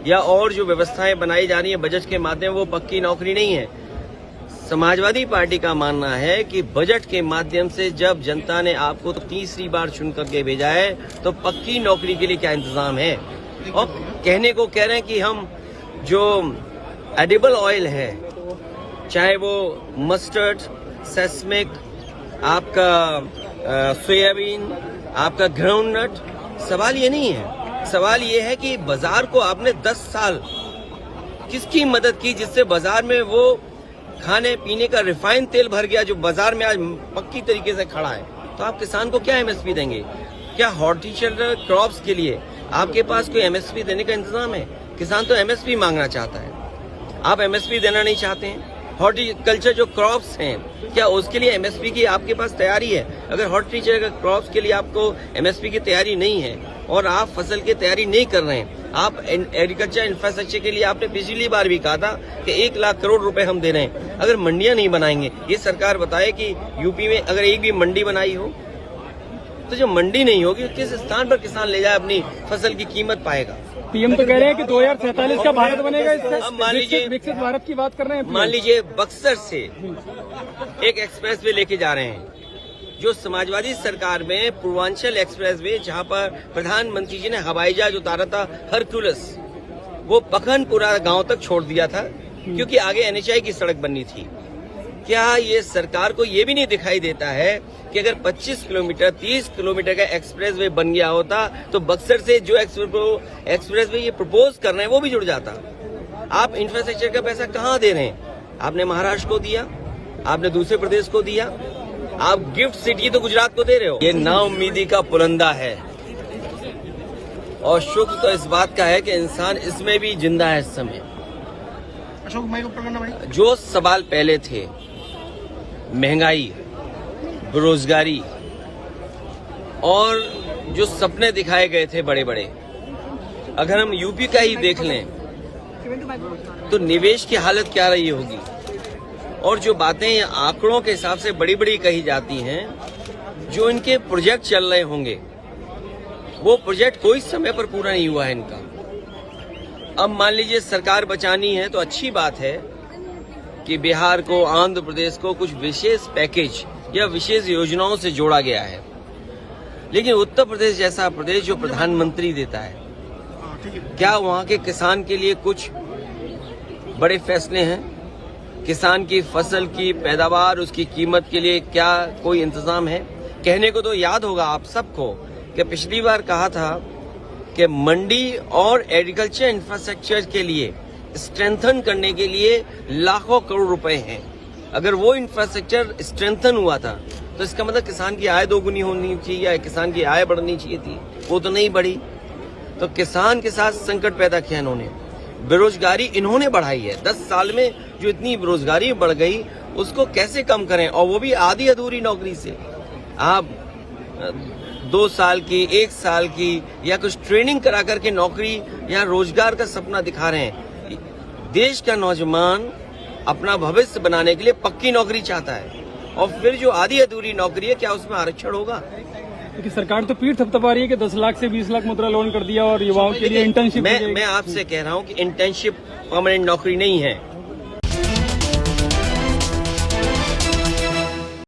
या और जो व्यवस्थाएं बनाई जा रही है बजट के माध्यम, वो पक्की नौकरी नहीं है। समाजवादी पार्टी का मानना है कि बजट के माध्यम से जब जनता ने आपको तीसरी बार चुन करके भेजा है तो पक्की नौकरी के लिए क्या इंतजाम है। और कहने को कह रहे हैं कि हम जो एडिबल ऑयल है, चाहे वो मस्टर्ड, सेस्मिक, आपका सोयाबीन, आपका ग्राउंडनट, सवाल ये नहीं है। सवाल ये है कि बाजार को आपने 10 साल किसकी मदद की जिससे बाजार में वो खाने पीने का रिफाइंड तेल भर गया जो बाजार में आज पक्की तरीके से खड़ा है। तो आप किसान को क्या एमएसपी देंगे? क्या हॉर्टिकल्चर क्रॉप्स के लिए आपके पास कोई एमएसपी देने का इंतजाम है? किसान तो एमएसपी मांगना चाहता है, आप एमएसपी देना नहीं चाहते हैं। हॉर्टिकल्चर जो क्रॉप्स हैं, क्या उसके लिए एमएसपी की आपके पास तैयारी है? अगर हॉर्टिकल्चर क्रॉप्स के लिए आपको एमएसपी की तैयारी नहीं है और आप फसल की तैयारी नहीं कर रहे हैं, आप एग्रीकल्चर इंफ्रास्ट्रक्चर के लिए आपने पिछली बार भी कहा था कि 1 लाख करोड़ रुपए हम दे रहे हैं। अगर मंडियां नहीं बनाएंगे, ये सरकार बताए कि यूपी में अगर एक भी मंडी बनाई हो तो जो मंडी नहीं होगी किस स्थान पर किसान ले जाए अपनी फसल की कीमत पाएगा? पीएम तो कह रहे हैं कि 2047 का भारत बनेगा। अब मान लीजिए विकसित भारत की बात कर रहे हैं। मान लीजिए बक्सर से एक एक्सप्रेस वे लेके जा रहे हैं, जो समाजवादी सरकार में पूर्वांचल एक्सप्रेस वे, जहां पर प्रधानमंत्री जी ने हवाई जहाज उतारा था हरक्यूलिस, वो पखनपुरा गांव तक छोड़ दिया था क्योंकि आगे एनएचआई की सड़क बननी थी। क्या ये सरकार को ये भी नहीं दिखाई देता है कि अगर 25 किलोमीटर 30 किलोमीटर का एक्सप्रेस वे बन गया होता तो बक्सर से जो एक्सप्रेस वे ये प्रपोज कर रहे हैं वो भी जुड़ जाता? आप इंफ्रास्ट्रक्चर का पैसा कहाँ दे रहे हैं? आपने महाराष्ट्र को दिया, आपने दूसरे प्रदेश को दिया, आप गिफ्ट सिटी तो गुजरात को दे रहे हो। ये नाउम्मीदी का पुलंदा है और शुक्र तो इस बात का है कि इंसान इसमें भी जिंदा है इस समय। अशोक भाई, जो सवाल पहले थे, महंगाई, बेरोजगारी और जो सपने दिखाए गए थे बड़े बड़े, अगर हम यूपी का ही देख लें तो निवेश की हालत क्या रही होगी। और जो बातें आंकड़ों के हिसाब से बड़ी बड़ी कही जाती हैं, जो इनके प्रोजेक्ट चल रहे होंगे, वो प्रोजेक्ट कोई समय पर पूरा नहीं हुआ है इनका। अब मान लीजिए सरकार बचानी है तो अच्छी बात है कि बिहार को, आंध्र प्रदेश को कुछ विशेष पैकेज या विशेष योजनाओं से जोड़ा गया है, लेकिन उत्तर प्रदेश जैसा प्रदेश जो प्रधानमंत्री देता है, क्या वहां के किसान के लिए कुछ बड़े फैसले हैं? किसान की फसल की पैदावार, उसकी कीमत के लिए क्या कोई इंतजाम है? कहने को तो याद होगा आप सबको कि पिछली बार कहा था कि मंडी और एग्रीकल्चर इंफ्रास्ट्रक्चर के लिए स्ट्रेंथन करने के लिए लाखों करोड़ रुपए हैं। अगर वो इंफ्रास्ट्रक्चर स्ट्रेंथन हुआ था तो इसका मतलब किसान की आय दोगुनी होनी चाहिए या किसान की आय बढ़नी चाहिए थी, वो तो नहीं बढ़ी। तो किसान के साथ संकट पैदा किया इन्होंने। बेरोजगारी इन्होंने बढ़ाई है। 10 साल में जो इतनी बेरोजगारी बढ़ गई उसको कैसे कम करें, और वो भी आधी अधूरी नौकरी से। आप 2 साल की, 1 साल की या कुछ ट्रेनिंग करा करके नौकरी या रोजगार का सपना दिखा रहे हैं। देश का नौजवान अपना भविष्य बनाने के लिए पक्की नौकरी चाहता है, और फिर जो आधी अधूरी नौकरी है, क्या उसमें आरक्षण होगा? क्योंकि सरकार तो पीठ थपथपा रही है कि 10 लाख से 20 लाख मुद्रा लोन कर दिया और युवाओं के लिए इंटर्नशिप। मैं आपसे कह रहा हूं कि इंटर्नशिप परमानेंट नौकरी नहीं है।